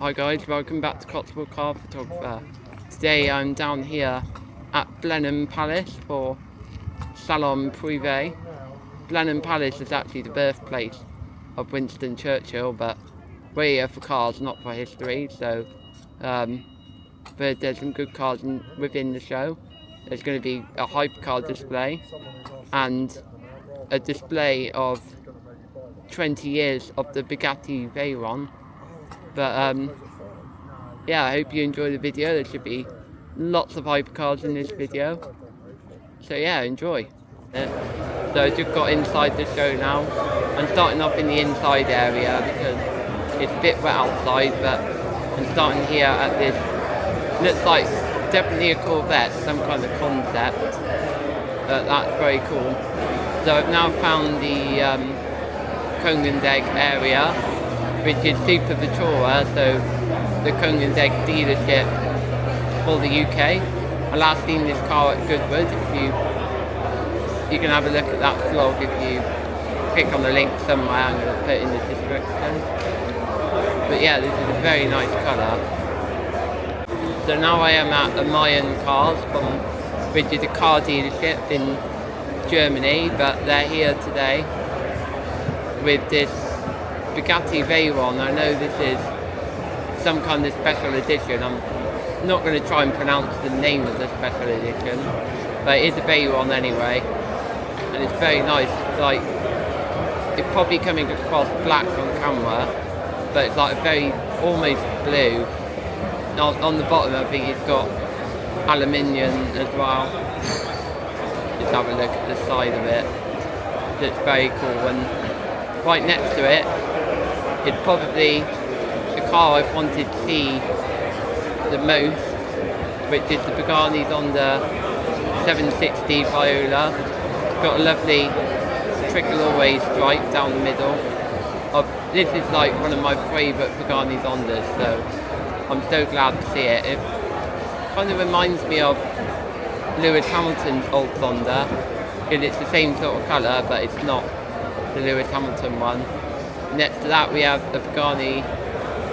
Hi guys, welcome back to Cotswold Car Photographer. Today I'm down here at Blenheim Palace for Salon Privé. Blenheim Palace is actually the birthplace of Winston Churchill, but we're here for cars, not for history, so but there's some good cars within the show. There's going to be a Hypercar display and a display of 20 years of the Bugatti Veyrons. But yeah, I hope you enjoy the video. There should be lots of hypercars in this video. So yeah, enjoy. So I just got inside the show now. I'm starting off in the inside area because it's a bit wet outside, but I'm starting here at this, looks like definitely a Corvette, some kind of concept. But that's very cool. So I've now found the Kongendegg area, which is Super Vitora, so the Kongendegg dealership for the UK. I last seen this car at Goodwood. If you can have a look at that vlog if you click on the link somewhere. I'm going to put it in the description. But yeah, this is a very nice colour. So now I am at Mayan Cars, which is a car dealership in Germany, but they're here today with this Bugatti Veyron. I know this is some kind of special edition. I'm not going to try and pronounce the name of the special edition, but it is a Veyron anyway, and it's very nice. It's like, it's probably coming across black on camera, but it's like a very almost blue. On the bottom I think it's got aluminium as well. Just have a look at the side of it. It's very cool, and right next to it, it's probably the car I've wanted to see the most, which is the Bugatti 760 Viola. It's got a lovely trickle always stripe down the middle. This is like one of my favourite Bugatti Hondas, so I'm so glad to see it. It kind of reminds me of Lewis Hamilton's old Honda, because it's the same sort of colour, but it's not the Lewis Hamilton one. Next to that we have the Bugatti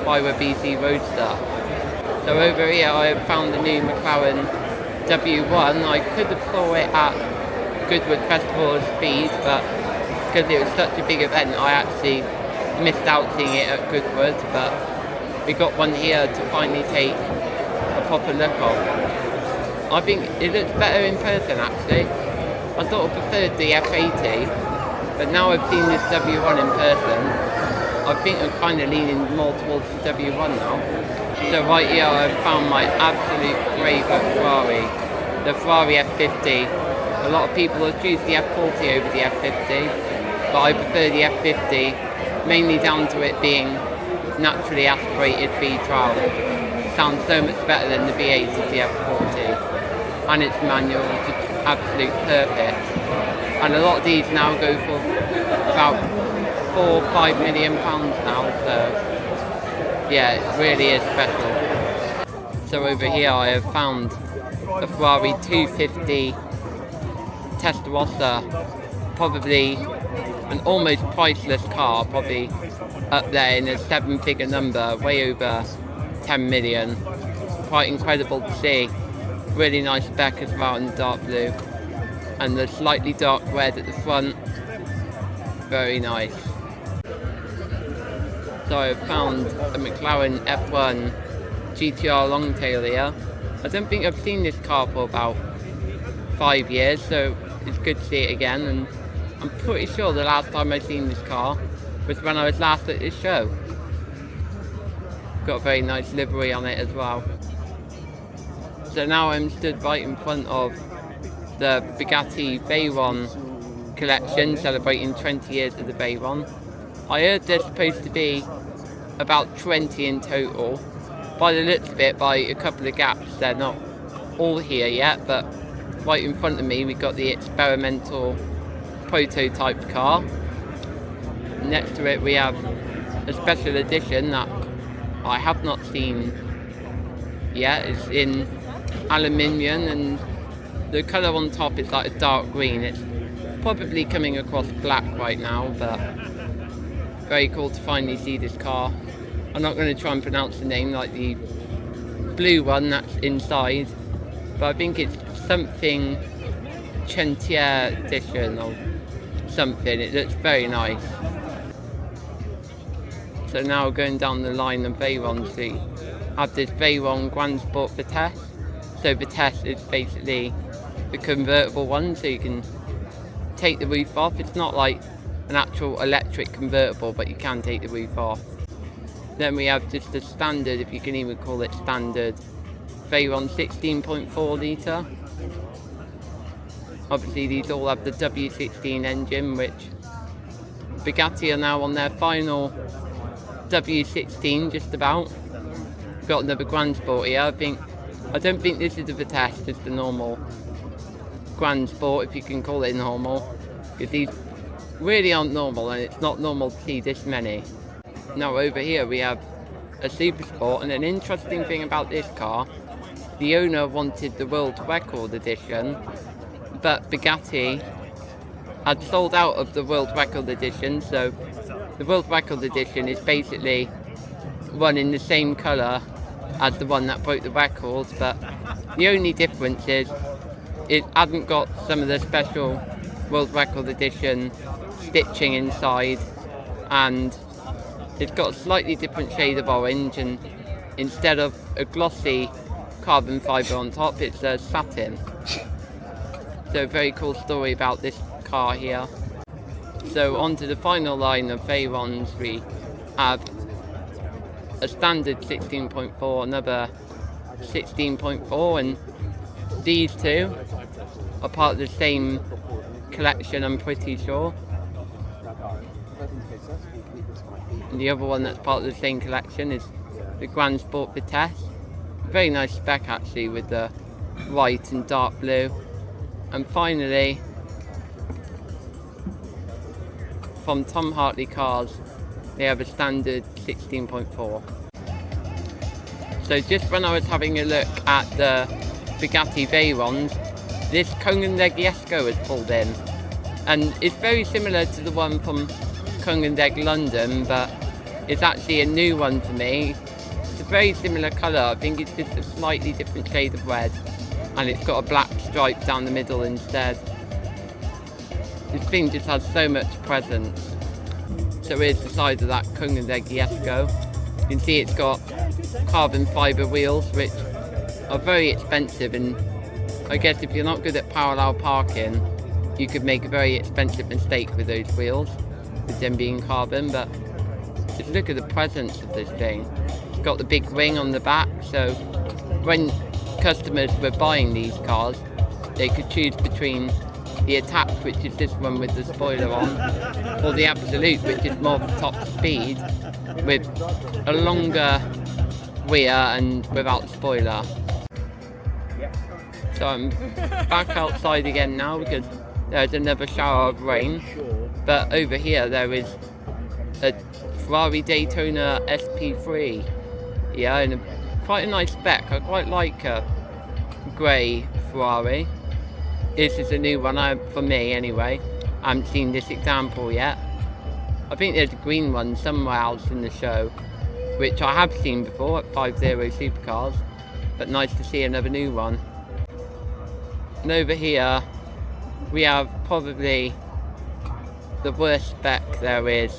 BC Roadster. So over here I have found the new McLaren W1. I could have saw it at Goodwood Festival of Speed, but because it was such a big event I actually missed out seeing it at Goodwood, but we got one here to finally take a proper look of. I think it looks better in person actually. I sort of preferred the F80, but now I've seen this W1 in person, I think I'm kind of leaning more towards the W1 now. So right here I've found my absolute favourite Ferrari, the Ferrari F50. A lot of people will choose the F40 over the F50, but I prefer the F50, mainly down to it being naturally aspirated V12. It sounds so much better than the V8 of the F40, and its manual is just absolute perfect. And a lot of these now go for about £4 or £5 million now, so yeah, it really is special. So over here I have found a Ferrari 250 Testarossa, probably an almost priceless car, probably up there in a 7-figure number, way over 10 million. Quite incredible to see. Really nice spec as well in dark blue, and the slightly dark red at the front. Very nice. So I've found a McLaren F1 GTR Longtail here. I don't think I've seen this car for about 5 years, so it's good to see it again, and I'm pretty sure the last time I seen this car was when I was last at this show. Got a very nice livery on it as well. So now I'm stood right in front of the Bugatti Veyron collection, celebrating 20 years of the Veyron. I heard there's supposed to be about 20 in total. By the looks of it, by a couple of gaps, they're not all here yet, but right in front of me we've got the experimental prototype car. Next to it we have a special edition that I have not seen yet. It's in aluminium, and the colour on top is like a dark green. It's probably coming across black right now, but very cool to finally see this car I'm not going to try and pronounce the name like the blue one that's inside, but I think it's something Chentier edition or something. It looks very nice. So now going down the line of Veyrons, we have this Veyron Grand Sport Vitesse. So Vitesse is basically the convertible one, so you can take the roof off. It's not like an actual electric convertible, but you can take the roof off. Then we have just the standard, if you can even call it standard, Veyron 16.4 litre. Obviously these all have the W16 engine, which Bugatti are now on their final W16 just about. We've got another Grand Sport here. I don't think this is a Vitesse, it's the normal Grand Sport, if you can call it normal, because these really aren't normal, and it's not normal to see this many. Now over here we have a Super Sport, and an interesting thing about this car, the owner wanted the World Record Edition, but Bugatti had sold out of the World Record Edition, so the World Record Edition is basically one in the same colour as the one that broke the record, but the only difference is it hasn't got some of the special World Record Edition stitching inside, and it's got a slightly different shade of orange, and instead of a glossy carbon fibre on top, it's a satin. So a very cool story about this car here. So on to the final line of Veyrons, we have a standard 16.4, another 16.4, and these two are part of the same collection, I'm pretty sure. And the other one that's part of the same collection is the Grand Sport Vitesse. Very nice spec actually, with the white and dark blue. And finally, from Tom Hartley Cars, they have a standard 16.4. So just when I was having a look at the Bugatti Veyrons, this Kongendeg Jesko has pulled in, and it's very similar to the one from Kongendeg London, but it's actually a new one for me. It's a very similar colour, I think it's just a slightly different shade of red, and it's got a black stripe down the middle instead. This thing just has so much presence. So here's the side of that Kongendeg Jesko. You can see it's got carbon fibre wheels, which are very expensive, and I guess if you're not good at parallel parking, you could make a very expensive mistake with those wheels, with them being carbon. But just look at the presence of this thing. It's got the big ring on the back, so when customers were buying these cars, they could choose between the Attack, which is this one with the spoiler on, or the Absolute, which is more for top speed, with a longer rear and without spoiler. So I'm back outside again now because there's another shower of rain, but over here there is a Ferrari Daytona SP3, yeah, and quite a nice spec. I quite like a grey Ferrari. This is a new one, for me anyway. I haven't seen this example yet. I think there's a green one somewhere else in the show, which I have seen before at 50 Supercars, but nice to see another new one. And over here we have probably the worst spec there is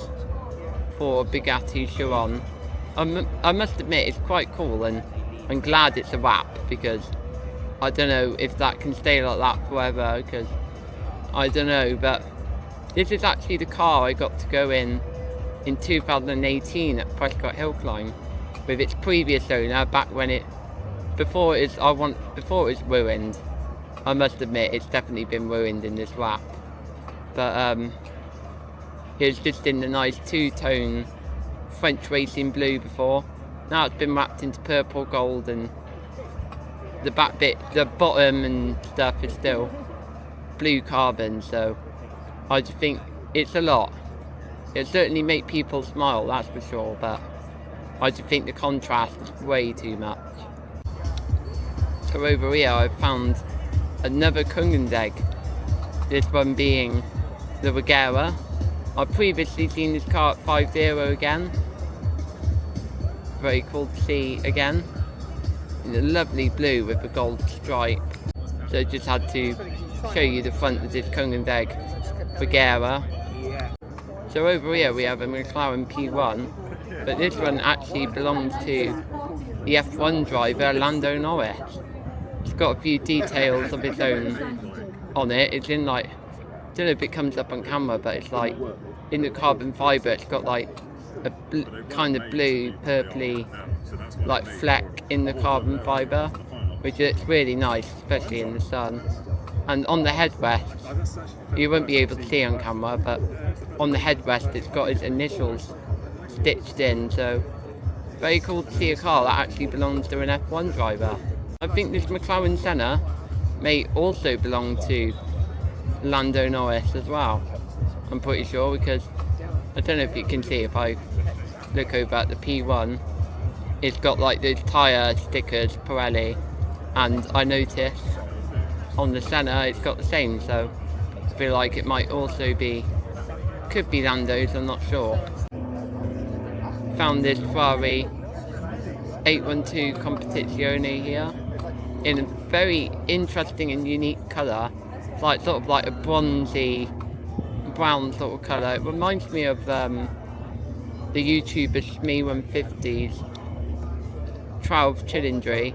for a Bugatti Chiron. I must admit it's quite cool, and I'm glad it's a wrap, because I don't know if that can stay like that forever, because I don't know, but this is actually the car I got to go in 2018 at Prescott Hill Climb with its previous owner, back when before it was ruined. I must admit it's definitely been ruined in this wrap, but it was just in the nice two-tone French racing blue before. Now it's been wrapped into purple gold, and the back bit, the bottom and stuff is still blue carbon, so I just think it's a lot. It'll certainly make people smile, that's for sure, but I just think the contrast is way too much. So over here I've found another Kongendeg, this one being the Regera. I've previously seen this car at 50 again, very cool to see again. In a lovely blue with a gold stripe. So just had to show you the front of this Kongenweg Regera. So over here we have a McLaren P1, but this one actually belongs to the F1 driver Lando Norris. It's got a few details of its own on it. It's in like, I don't know if it comes up on camera, but it's like in the carbon fibre. It's got like a kind of blue, purpley like fleck in the carbon fibre, which looks really nice, especially in the sun. And on the headrest, you won't be able to see on camera, but on the headrest it's got its initials stitched in, so very cool to see a car that actually belongs to an F1 driver. I think this McLaren Senna may also belong to Lando Norris as well. I'm pretty sure, because I don't know if you can see if I look over at the P1, it's got like those tyre stickers, Pirelli, and I noticed on the Senna it's got the same, so I feel like it might also be, could be Lando's, I'm not sure. Found this Ferrari 812 Competizione here in a very interesting and unique colour. It's like sort of like a bronzy brown sort of colour. It reminds me of the YouTuber Shmee150's 12 cylindry,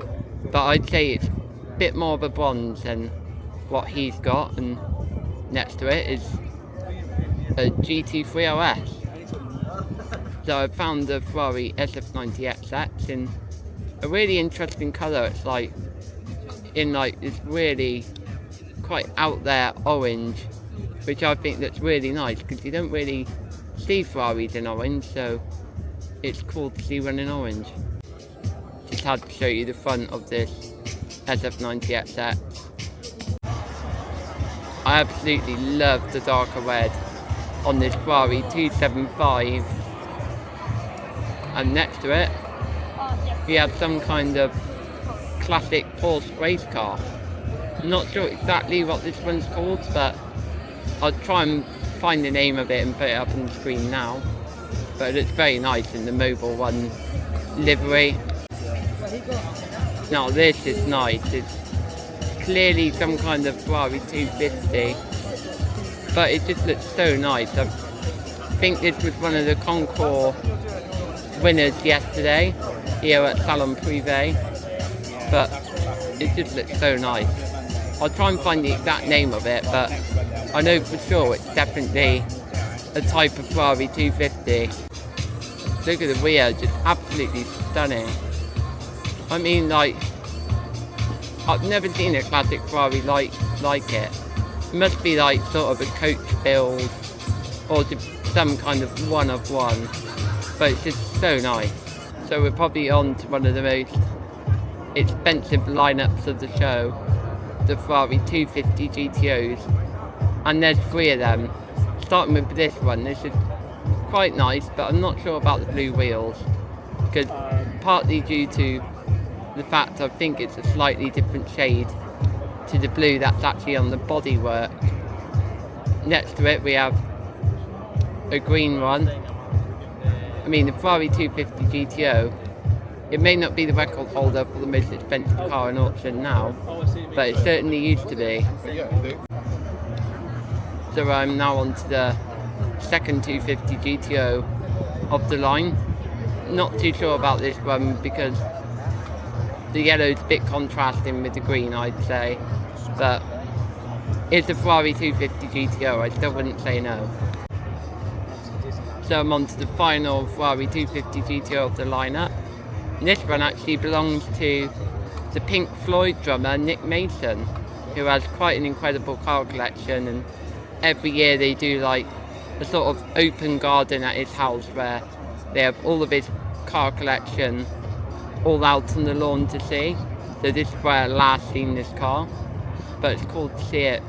but I'd say it's a bit more of a bronze than what he's got, and next to it is a GT3 RS. So I found the Ferrari SF90XX in a really interesting colour. It's like in like this really quite out there orange, which I think that's really nice because you don't really see Ferraris in orange, so it's cool to see one in orange. Just had to show you the front of this SF90XX. I absolutely love the darker red on this Ferrari 275, and next to it we have some kind of classic Porsche race car. I'm not sure exactly what this one's called, but I'll try and find the name of it and put it up on the screen now. But it's very nice in the Mobil 1 livery. Now this is nice. It's clearly some kind of Ferrari 250, but it just looks so nice. I think this was one of the concours winners yesterday here at Salon Privé, but it just looks so nice. I'll try and find the exact name of it, but I know for sure it's definitely a type of Ferrari 250. Look at the rear, just absolutely stunning. I mean, like, I've never seen a classic Ferrari like it. It must be like sort of a coach build or just some kind of one of one, but it's just so nice. So we're probably on to one of the most expensive lineups of the show, the Ferrari 250 GTOs, and there's 3 of them. Starting with this one, this is quite nice, but I'm not sure about the blue wheels, because partly due to the fact I think it's a slightly different shade to the blue that's actually on the bodywork. Next to it we have a green one. I mean, the Ferrari 250 GTO, it may not be the record holder for the most expensive car in auction now, but it certainly used to be. So I'm now on to the second 250 GTO of the line. Not too sure about this one because the yellow's a bit contrasting with the green, I'd say, but it's a Ferrari 250 GTO, I still wouldn't say no. So I'm on to the final Ferrari 250 GTO of the lineup. And this one actually belongs to the Pink Floyd drummer Nick Mason, who has quite an incredible car collection, and every year they do like a sort of open garden at his house where they have all of his car collection all out on the lawn to see. So this is where I last seen this car, but it's cool to see it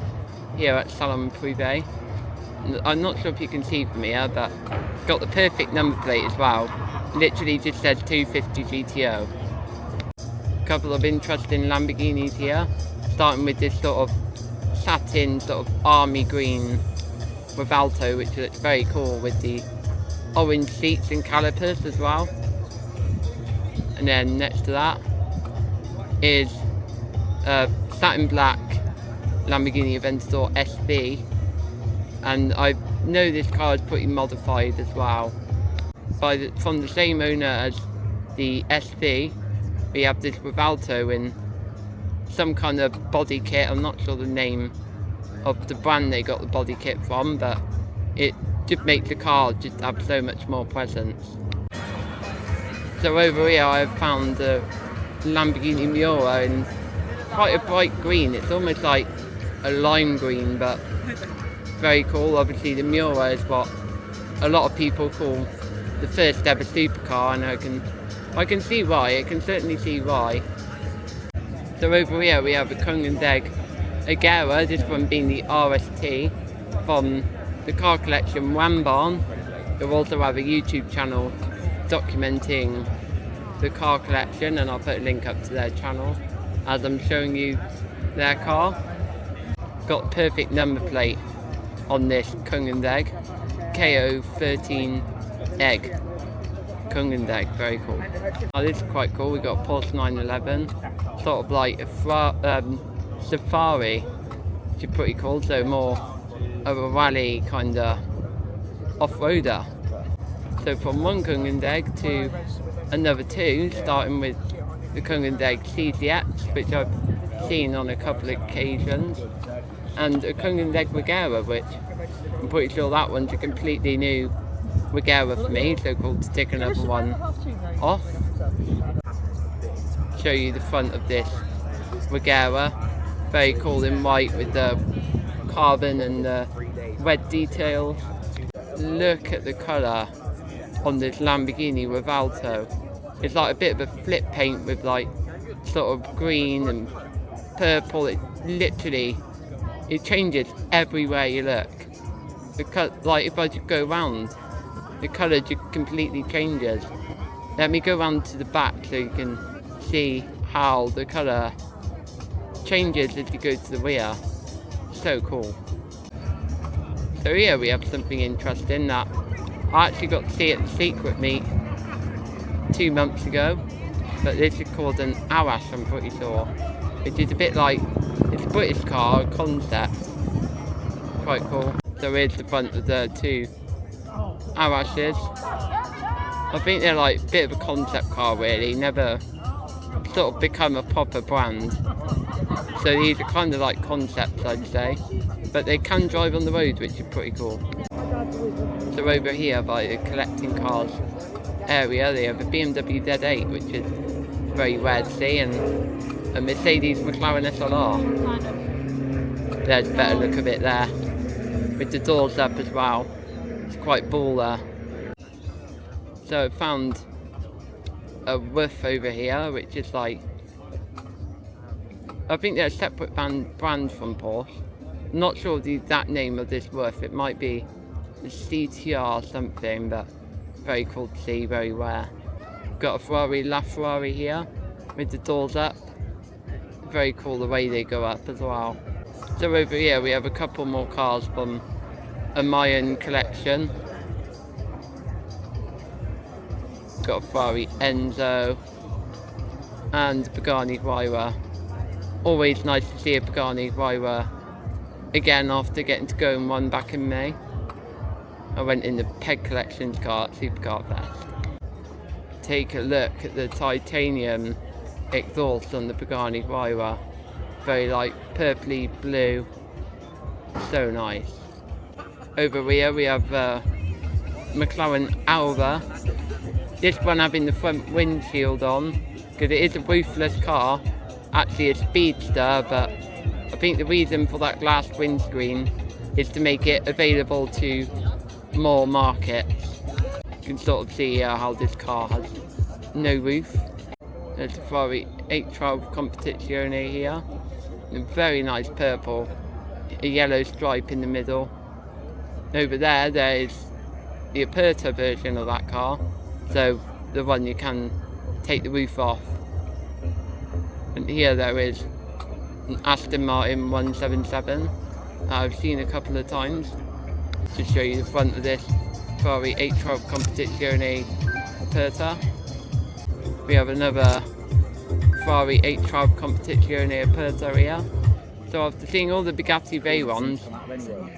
here at Salon Privé. I'm not sure if you can see from here, but it's got the perfect number plate as well. Literally just says 250 GTO. A couple of interesting Lamborghinis here, starting with this sort of satin sort of army green Rivalto, which looks very cool with the orange seats and calipers as well. and then next to that is a satin black Lamborghini Aventador SV, and I know this car is pretty modified as well. From the same owner as the SV, we have this Rivalto in some kind of body kit. I'm not sure the name of the brand they got the body kit from, but it just makes the car just have so much more presence. So over here I've found the Lamborghini Miura in quite a bright green. It's almost like a lime green, but very cool. Obviously the Miura is what a lot of people call the first ever supercar, and I can see why. I can certainly see why. So over here we have a Koenigsegg Agera, this one being the RST from the car collection Rambarn. They also have a YouTube channel documenting the car collection, and I'll put a link up to their channel as I'm showing you their car. Got the perfect number plate on this Koenigsegg, KO13 Egg. Koenigsegg, very cool. Oh, this is quite cool. We got Porsche 911, sort of like a Safari, which is pretty cool. So more of a rally kind of off-roader. So from one Koenigsegg to another two, starting with the Koenigsegg CZX, which I've seen on a couple of occasions, and a Koenigsegg Regera, which I'm pretty sure that one's a completely new Regera for me, so cool to tick another one off. Show you the front of this Regera, very cool in white with the carbon and the red details. Look at the colour on this Lamborghini Rivalto. It's like a bit of a flip paint with like sort of green and purple. It literally, it changes everywhere you look. Like if I just go around, the colour just completely changes. Let me go around to the back so you can see how the colour changes as you go to the rear. So cool. So here we have something interesting that I actually got to see at the Secret Meet 2 months ago, but this is called an Arash, I'm pretty sure, which is a bit like, it's a British car, a concept. Quite cool. So here's the front of the two Arashes. I think they're like a bit of a concept car really, never sort of become a proper brand. So these are kind of like concepts, I'd say, but they can drive on the road, which is pretty cool. So over here by the collecting cars area, they have a BMW Z8, which is very rare to see, and a Mercedes McLaren SLR. There's a better look of it there, with the doors up as well. It's quite baller. So I found a roof over here, which is like, I think they're a separate brand from Porsche. I'm not sure the exact name of this roof. It might be the CTR something, but very cool to see, very rare. Got a Ferrari LaFerrari here with the doors up. Very cool the way they go up as well. So over here we have a couple more cars from a Mayan collection. Got a Ferrari Enzo and Pagani Huayra. Always nice to see a Pagani Huayra again after getting to go in one back in May. I went in the Peg Collections car at Supercar Fest. Take a look at the titanium exhaust on the Pagani Huayra. Very like purpley blue. So nice. Over here we have McLaren Alba. This one having the front windshield on, because it is a roofless car, actually a speedster, but I think the reason for that glass windscreen is to make it available to more markets. You can sort of see how this car has no roof. There's a Ferrari 812 Competizione here, a very nice purple, a yellow stripe in the middle. Over there is the Aperta version of that car, so the one you can take the roof off. And here there is an Aston Martin 177 that I've seen a couple of times. To show you the front of this Ferrari 812 Competizione Aperta. We have another Ferrari 812 Competizione Aperta here. So after seeing all the Bugatti Veyrons,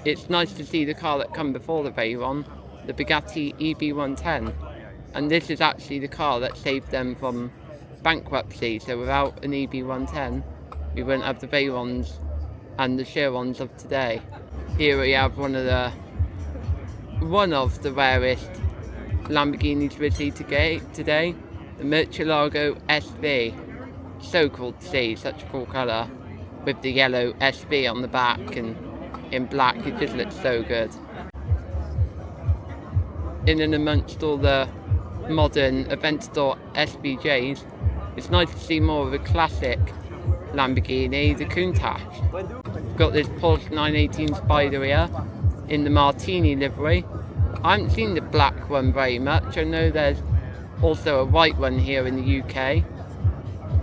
it's nice to see the car that come before the Veyron, the Bugatti EB110. And this is actually the car that saved them from bankruptcy. So without an EB110, we wouldn't have the Veyrons and the Chirons of today. Here we have one of the rarest Lamborghinis we see today, the Murcielago SV. So cool to see, such a cool colour, with the yellow SV on the back and in black. It just looks so good. In and amongst all the modern Aventador SVJs, it's nice to see more of a classic Lamborghini, the Countach. We've got this Porsche 918 Spider here in the Martini livery. I haven't seen the black one very much. I know there's also a white one here in the UK,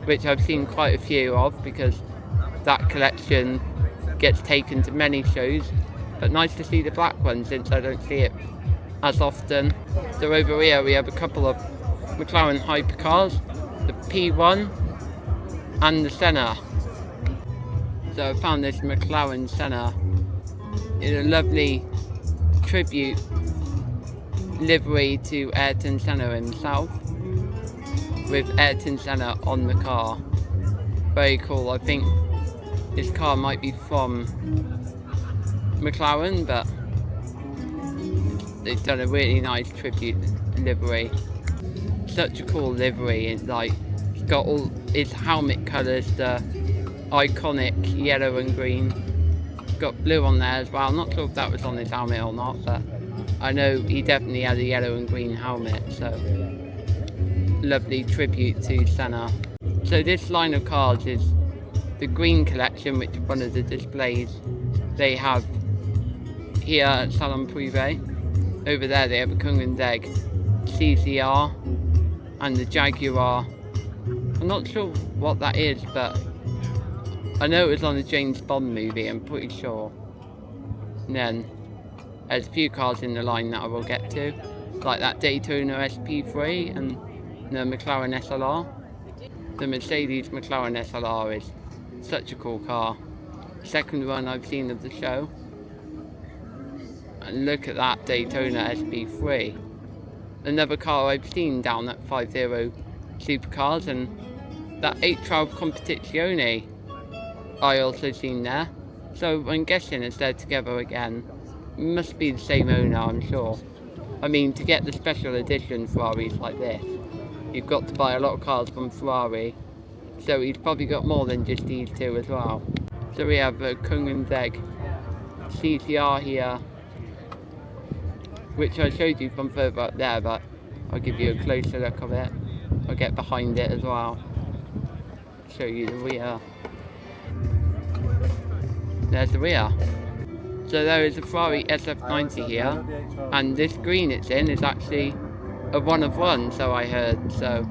which I've seen quite a few of because that collection gets taken to many shows, but nice to see the black one since I don't see it as often. So over here we have a couple of McLaren Hypercars, the P1 and the Senna. So I found this McLaren Senna in a lovely tribute livery to Ayrton Senna himself, with Ayrton Senna on the car. Very cool. I think this car might be from McLaren, but they've done a really nice tribute livery. Such a cool livery. It's like, it's got all its helmet colours, the iconic yellow and green. It's got blue on there as well. I'm not sure if that was on his helmet or not, but I know he definitely had a yellow and green helmet, so lovely tribute to Senna. So this line of cars is the green collection, which is one of the displays they have here at Salon Privé. Over there they have a Kungendeg CCR and the Jaguar. I'm not sure what that is, but I know it was on a James Bond movie, I'm pretty sure. And then there's a few cars in the line that I will get to, like that Daytona SP3 and the McLaren SLR. The Mercedes McLaren SLR is such a cool car. Second one I've seen of the show. And look at that Daytona SP3. Another car I've seen down at 50 Supercars, and that 812 Competizione I also seen there. So I'm guessing it's there together again. Must be the same owner, I'm sure. I mean, to get the special edition Ferraris like this, you've got to buy a lot of cars from Ferrari. So he's probably got more than just these two as well. So we have a Kungendeg CCR here, which I showed you from further up there, but I'll give you a closer look of it. I'll get behind it as well. Show you the rear. There's the rear. So there is a Ferrari SF90 here, and this green it's in is actually a one of one, so I heard. So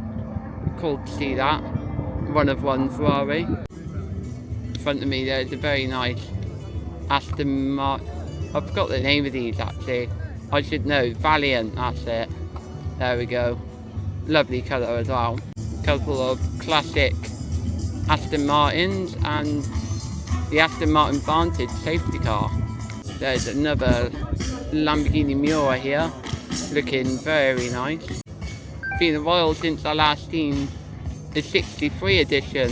cool to see that. One of one Ferrari. In front of me there's a very nice Aston Martin. I forgot the name of these actually. I should know. Valiant, that's it. There we go. Lovely colour as well. Couple of classic Aston Martins and the Aston Martin Vantage safety car. There's another Lamborghini Miura here, looking very nice. Been a while since I last seen the 63 edition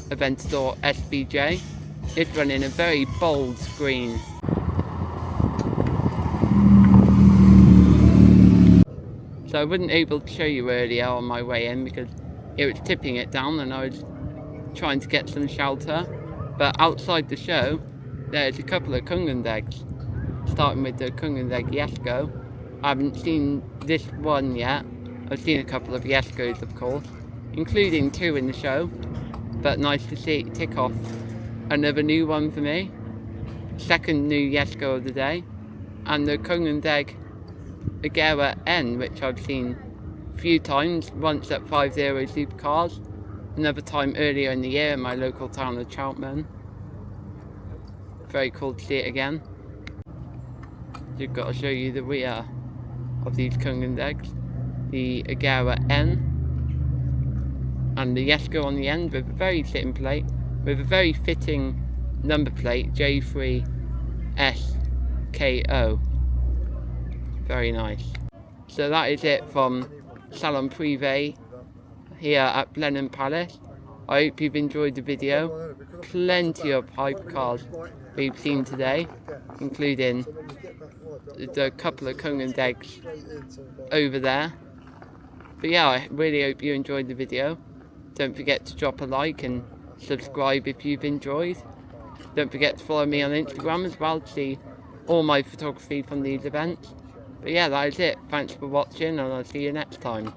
Aventador SVJ. It's running a very bold screen. So I wasn't able to show you earlier on my way in because it was tipping it down and I was trying to get some shelter. But outside the show, there's a couple of Kungendegs. Starting with the Kungendeg Jesko. I haven't seen this one yet. I've seen a couple of Jeskos, of course, including two in the show. But nice to see it tick off another new one for me. Second new Jesko of the day. And the Kungendeg Agera N, which I've seen a few times, once at 50 Supercars, another time earlier in the year in my local town of Cheltenham. Very cool to see it again. You've got to show you the rear of these Kungendegs, the Agera N. and the Jesko on the end with a very sitting plate, with a very fitting number plate, J3SKO. Very nice. So that is it from Salon Privé here at Blenheim Palace. I hope you've enjoyed the video. Plenty of hypercars we've seen today, including the couple of Kung and Degs over there. But yeah, I really hope you enjoyed the video. Don't forget to drop a like and subscribe if you've enjoyed. Don't forget to follow me on Instagram as well to see all my photography from these events. But yeah, that is it. Thanks for watching, and I'll see you next time.